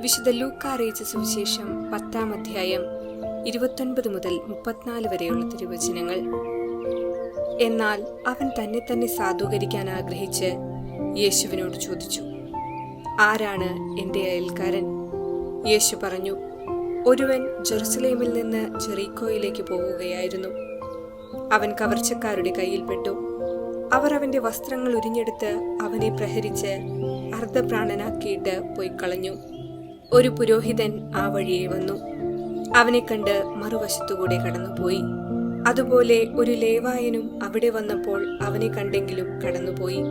വിശുദ്ധ ലൂക്കാ അറിയിച്ച സുവിശേഷം 10-ാം അധ്യായം 29 മുതൽ 34 വരെയുള്ള തിരുവചനങ്ങൾ. എന്നാൽ അവൻ തന്നെ സാധൂകരിക്കാൻ ആഗ്രഹിച്ച് യേശുവിനോട് ചോദിച്ചു, ആരാണ് എൻ്റെ അയൽക്കാരൻ? യേശു പറഞ്ഞു, ഒരുവൻ ജെറുസലേമിൽ നിന്ന് ജെറീക്കോയിലേക്ക് പോവുകയായിരുന്നു. അവൻ കവർച്ചക്കാരുടെ കയ്യിൽപ്പെട്ടു. അവർ അവന്റെ വസ്ത്രങ്ങൾ ഉരിഞ്ഞെടുത്ത് അവനെ പ്രഹരിച്ച് അർദ്ധപ്രാണനാക്കിയിട്ട് പോയി കളഞ്ഞു. ഒരു പുരോഹിതൻ ആ വഴിയെ വന്നു. അവനെ കണ്ട് മറുവശത്തുകൂടെ കടന്നുപോയി. അതുപോലെ ഒരു ലേവായനും അവിടെ വന്നപ്പോൾ അവനെ കണ്ടെങ്കിലും കടന്നുപോയി.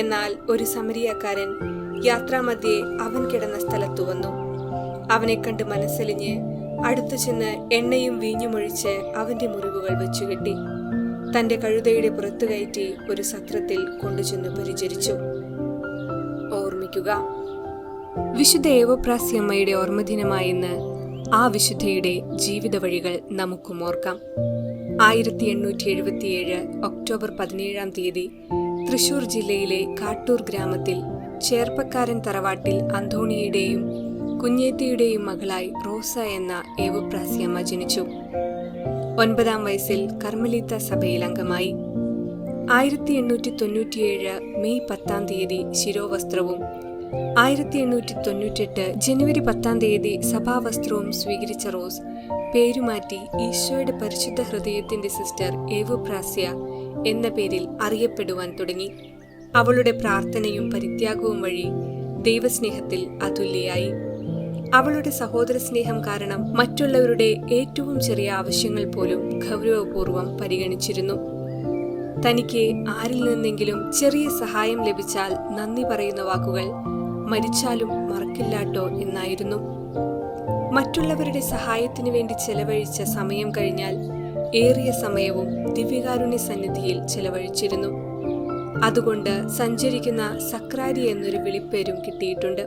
എന്നാൽ ഒരു സമരിയാക്കാരൻ യാത്രാമധ്യേ അവൻ കിടന്ന സ്ഥലത്തു വന്നു. അവനെ കണ്ട് മനസ്സലിഞ്ഞ് അടുത്തു ചെന്ന് എണ്ണയും വീഞ്ഞുമൊഴിച്ച് അവന്റെ മുറിവുകൾ വെച്ചുകെട്ടി തന്റെ കഴുതയുടെ പുറത്തു കയറ്റി ഒരു സത്രത്തിൽ കൊണ്ടുചെന്ന് പരിചരിച്ചു. ഓർമ്മിക്കുക, വിശുദ്ധ ഏവപ്രാസ്യമ്മയുടെ ഓർമ്മദിനമായിന്ന് ആ വിശുദ്ധയുടെ ജീവിത വഴികൾ നമുക്കും ഓർക്കാം. 1877 ഒക്ടോബർ 17-ാം തീയതി തൃശൂർ ജില്ലയിലെ കാട്ടൂർ ഗ്രാമത്തിൽ ചേർപ്പക്കാരൻ തറവാട്ടിൽ അന്തോണിയുടെയും കുഞ്ഞേത്തിയുടെയും മകളായി റോസ എന്ന ഏവപ്രാസ്യമ്മ ജനിച്ചു. 9-ാം വയസ്സിൽ കർമ്മലീത്ത സഭയിൽ അംഗമായി. 1897 മെയ് 10-ാം തീയതി ശിരോവസ്ത്രവും 1898 ജനുവരി 10-ാം തീയതി സഭാവസ്ത്രവും സ്വീകരിച്ച റോസ് പേരുമാറ്റി ഈശോയുടെ പരിശുദ്ധ ഹൃദയത്തിന്റെ സിസ്റ്റർ ഏവപ്രാസ്യ എന്ന പേരിൽ അറിയപ്പെടുവാൻ തുടങ്ങി. അവളുടെ പ്രാർത്ഥനയും പരിത്യാഗവും വഴി ദൈവസ്നേഹത്തിൽ അതുല്യയായി. അവളുടെ സഹോദര സ്നേഹം കാരണം മറ്റുള്ളവരുടെ ഏറ്റവും ചെറിയ ആവശ്യങ്ങൾ പോലും ഗൗരവപൂർവ്വം പരിഗണിച്ചിരുന്നു. തനിക്ക് ആരിൽ നിന്നെങ്കിലും ചെറിയ സഹായം ലഭിച്ചാൽ നന്ദി പറയുന്ന വാക്കുകൾ മരിച്ചാലും മറക്കില്ലാട്ടോ എന്നായിരുന്നു. മറ്റുള്ളവരുടെ സഹായത്തിനു വേണ്ടി ചെലവഴിച്ച സമയം കഴിഞ്ഞാൽ ഏറിയ സമയവും ദിവ്യകാരുണ്യ സന്നിധിയിൽ ചെലവഴിച്ചിരുന്നു. അതുകൊണ്ട് സഞ്ചരിക്കുന്ന സക്രാരി എന്നൊരു വിളിപ്പേരും കിട്ടിയിട്ടുണ്ട്.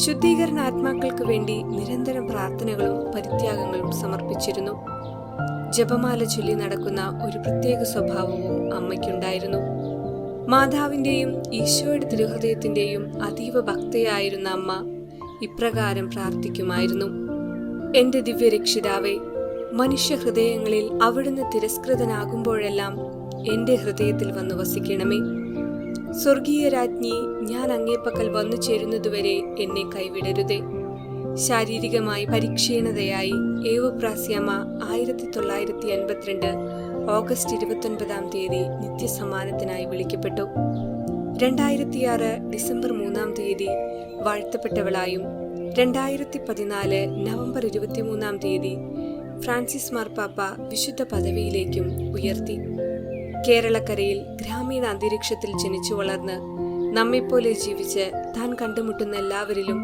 ശുദ്ധീകരണ ആത്മാക്കൾക്ക് വേണ്ടി നിരന്തരം പ്രാർത്ഥനകളും പരിത്യാഗങ്ങളും സമർപ്പിച്ചിരുന്നു. ജപമാല ചൊല്ലി നടക്കുന്ന ഒരു പ്രത്യേക സ്വഭാവവും അമ്മയ്ക്കുണ്ടായിരുന്നു. മാതാവിന്റെയും ഈശോയുടെ തിരുഹൃദയത്തിന്റെയും അതീവ ഭക്തയായിരുന്ന അമ്മ ഇപ്രകാരം പ്രാർത്ഥിക്കുമായിരുന്നു: എന്റെ ദിവ്യരക്ഷിതാവേ, മനുഷ്യ ഹൃദയങ്ങളിൽ അവിടുന്ന് തിരസ്കൃതനാകുമ്പോഴെല്ലാം എന്റെ ഹൃദയത്തിൽ വന്നു വസിക്കണമേ. സ്വർഗീയ രാജ്ഞി, ഞാൻ അങ്ങേപ്പക്കൽ വന്നു ചേരുന്നതുവരെ എന്നെ കൈവിടരുതേ. ശാരീരികമായി പരിക്ഷീണതയായി ഏവപ്രാസ്യമ്മ 1952 ഓഗസ്റ്റ് 29-ാം തീയതി നിത്യസമ്മാനത്തിനായി വിളിക്കപ്പെട്ടു. 2006 ഡിസംബർ 3-ാം തീയതി വാഴ്ത്തപ്പെട്ടവളായും 2014 നവംബർ 23-ാം തീയതി ഫ്രാൻസിസ് മാർപ്പാപ്പ വിശുദ്ധ പദവിയിലേക്കും ഉയർത്തി. കേരളക്കരയിൽ ഗ്രാമീണ അന്തരീക്ഷത്തിൽ ജനിച്ചു വളർന്ന് നമ്മെപ്പോലെ ജീവിച്ച് താൻ കണ്ടുമുട്ടുന്ന എല്ലാവരിലും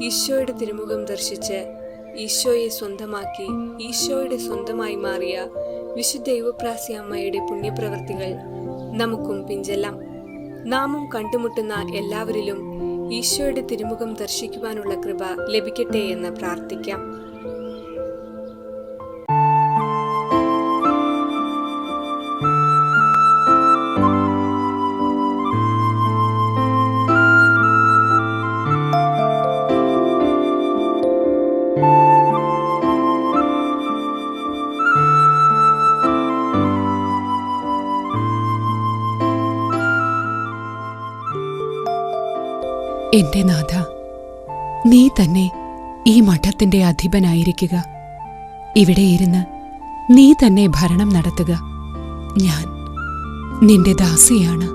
ഈശോയുടെ തിരുമുഖം ദർശിച്ച് ഈശോയെ സ്വന്തമാക്കി ഈശോയുടെ സ്വന്തമായി മാറിയ വിശുദ്ധ ഏവപ്രാസ്യമ്മയുടെ പുണ്യപ്രവൃത്തികൾ നമുക്കും പിഞ്ചെല്ലാം. നാമും കണ്ടുമുട്ടുന്ന എല്ലാവരിലും ഈശോയുടെ തിരുമുഖം ദർശിക്കുവാനുള്ള കൃപ ലഭിക്കട്ടെ എന്ന് പ്രാർത്ഥിക്കാം. എന്റെ നാഥ, നീ തന്നെ ഈ മഠത്തിന്റെ അധിപനായിരിക്കുക. ഇവിടെ ഇരുന്ന് നീ തന്നെ ഭരണം നടത്തുക. ഞാൻ നിന്റെ ദാസിയാണ്.